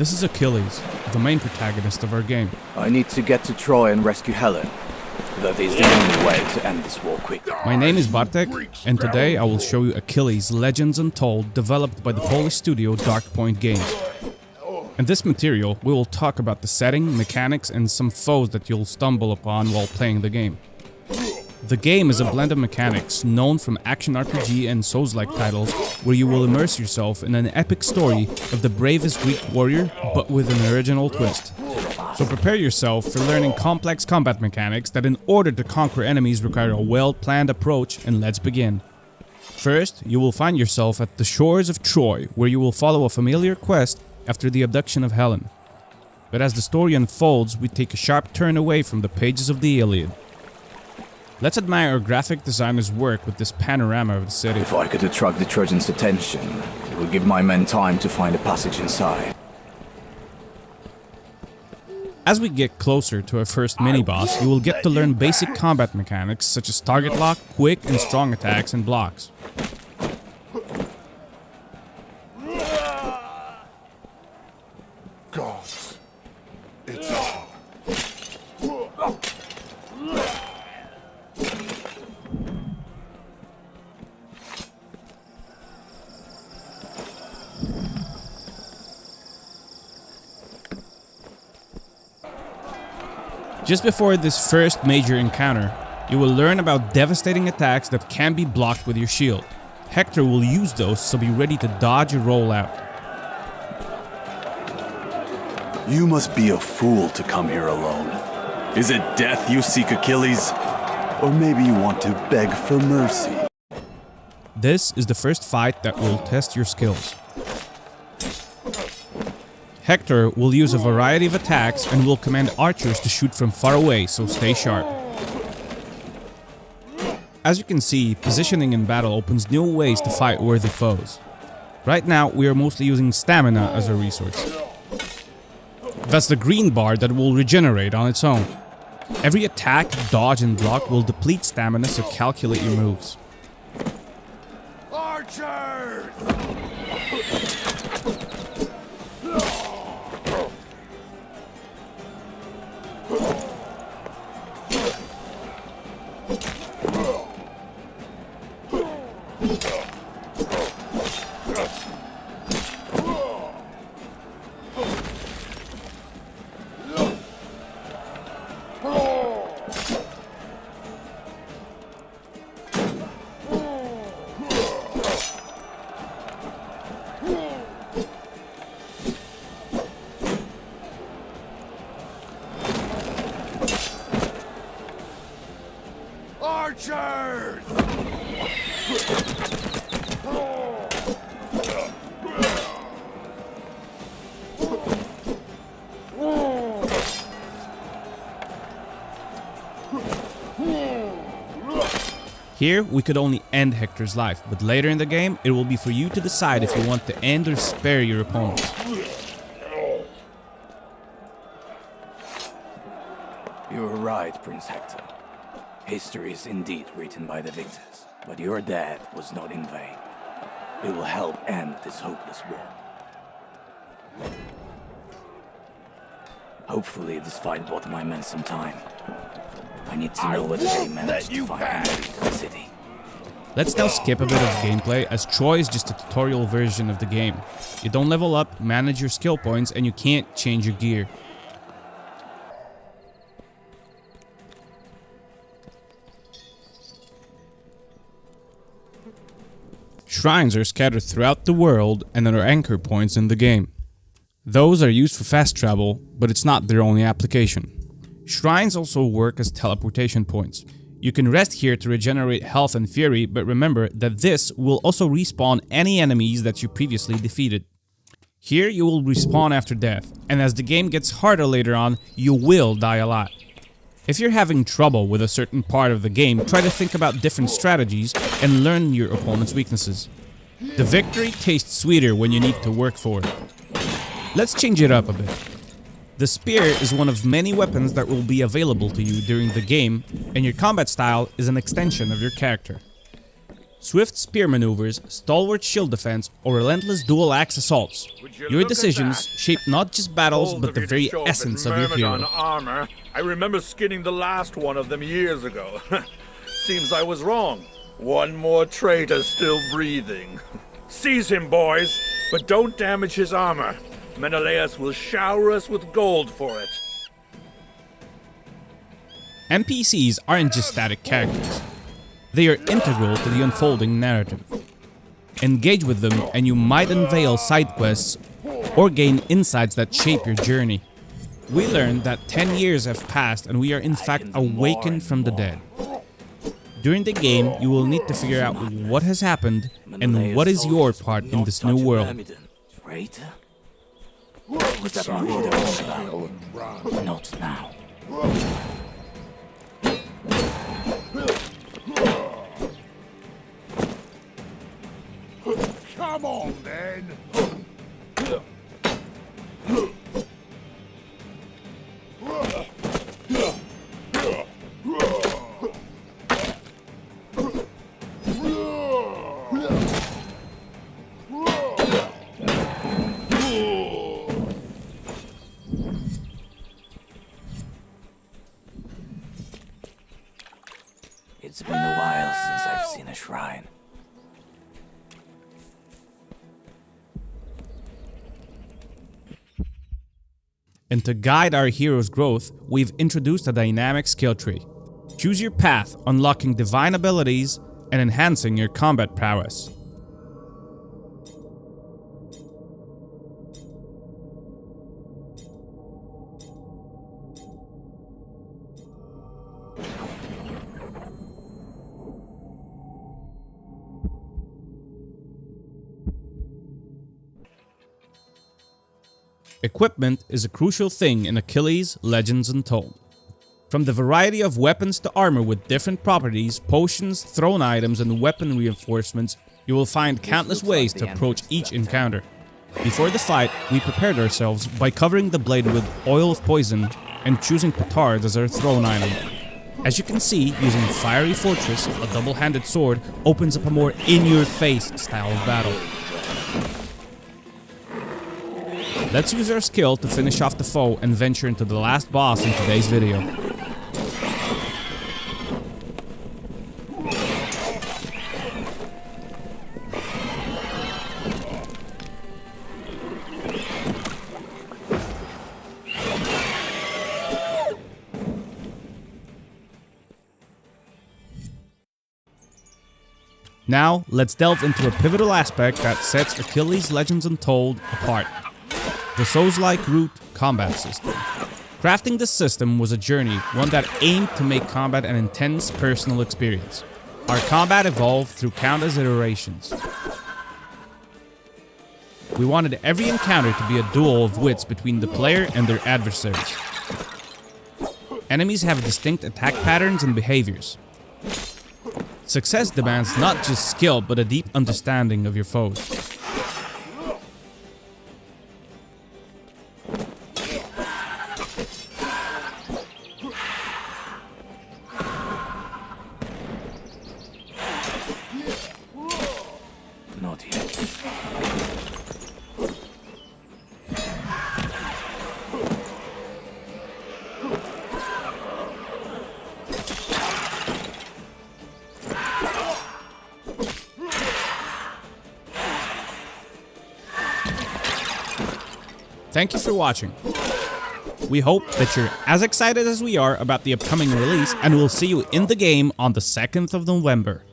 This is Achilles, the main protagonist of our game. I need to get to Troy and rescue Helen. That is the only way to end this war quickly. My name is Bartek, and today I will show you Achilles Legends Untold, developed by the Polish studio Darkpoint Games. In this material, we will talk about the setting, mechanics, and some foes that you'll stumble upon while playing the game. The game is a blend of mechanics known from action RPG and Souls-like titles, where you will immerse yourself in an epic story of the bravest Greek warrior, but with an original twist. So prepare yourself for learning complex combat mechanics that in order to conquer enemies require a well-planned approach, and let's begin. First, you will find yourself at the shores of Troy, where you will follow a familiar quest after the abduction of Helen. But as the story unfolds, we take a sharp turn away from the pages of the Iliad. Let's admire our graphic designer's work with this panorama of the city. If I could attract the Trojans' attention, it would give my men time to find a passage inside. As we get closer to our first mini-boss, you will get to learn basic combat mechanics such as target lock, quick and strong attacks, and blocks. Gods, it's on. Just before this first major encounter, you will learn about devastating attacks that can be blocked with your shield. Hector will use those, so be ready to dodge or roll out. You must be a fool to come here alone. Is it death you seek, Achilles? Or maybe you want to beg for mercy? This is the first fight that will test your skills. Hector will use a variety of attacks and will command archers to shoot from far away, so stay sharp. As you can see, positioning in battle opens new ways to fight worthy foes. Right now, we are mostly using stamina as a resource. That's the green bar that will regenerate on its own. Every attack, dodge, and block will deplete stamina, so calculate your moves. Archers! Archers! Here, we could only end Hector's life, but later in the game, it will be for you to decide if you want to end or spare your opponents. You were right, Prince Hector. History is indeed written by the victors, but your death was not in vain. It will help end this hopeless war. Hopefully this fight bought my men some time. I need to know whether they managed to find entry to the city. Let's now skip a bit of gameplay, as Troy is just a tutorial version of the game. You don't level up, manage your skill points, and you can't change your gear. Shrines are scattered throughout the world and are anchor points in the game. Those are used for fast travel, but it's not their only application. Shrines also work as teleportation points. You can rest here to regenerate health and fury, but remember that this will also respawn any enemies that you previously defeated. Here you will respawn after death, and as the game gets harder later on, you will die a lot. If you're having trouble with a certain part of the game, try to think about different strategies and learn your opponent's weaknesses. The victory tastes sweeter when you need to work for it. Let's change it up a bit. The spear is one of many weapons that will be available to you during the game, and your combat style is an extension of your character. Swift spear maneuvers, stalwart shield defense, or relentless dual-axe assaults. Your decisions shape not just battles, but the very essence of your hero. Armor. I remember skinning the last one of them years ago. Seems I was wrong. One more traitor still breathing. Seize him, boys, but don't damage his armor. Menelaus will shower us with gold for it. NPCs aren't just static characters. They are integral to the unfolding narrative. Engage with them and you might unveil side quests or gain insights that shape your journey. We learned that 10 years have passed and we are in fact awakened from the dead. During the game, you will need to figure out what has happened and what is your part in this new world. Traitor? What was that leader all about? Not now. Come on, then. It's been a while since I've seen a shrine. And to guide our hero's growth, we've introduced a dynamic skill tree. Choose your path, unlocking divine abilities and enhancing your combat prowess. Equipment is a crucial thing in Achilles, Legends Untold. From the variety of weapons to armor with different properties, potions, thrown items, and weapon reinforcements, you will find countless ways to approach each encounter. Before the fight, we prepared ourselves by covering the blade with oil of poison and choosing petards as our thrown item. As you can see, using Fiery Fortress, a double-handed sword, opens up a more in-your-face style of battle. Let's use our skill to finish off the foe and venture into the last boss in today's video. Now, let's delve into a pivotal aspect that sets Achilles Legends Untold apart. The Souls-like root combat system. Crafting this system was a journey, one that aimed to make combat an intense personal experience. Our combat evolved through countless iterations. We wanted every encounter to be a duel of wits between the player and their adversaries. Enemies have distinct attack patterns and behaviors. Success demands not just skill, but a deep understanding of your foes. Not yet. Thank you for watching. We hope that you're as excited as we are about the upcoming release, and we'll see you in the game on the 2nd of November.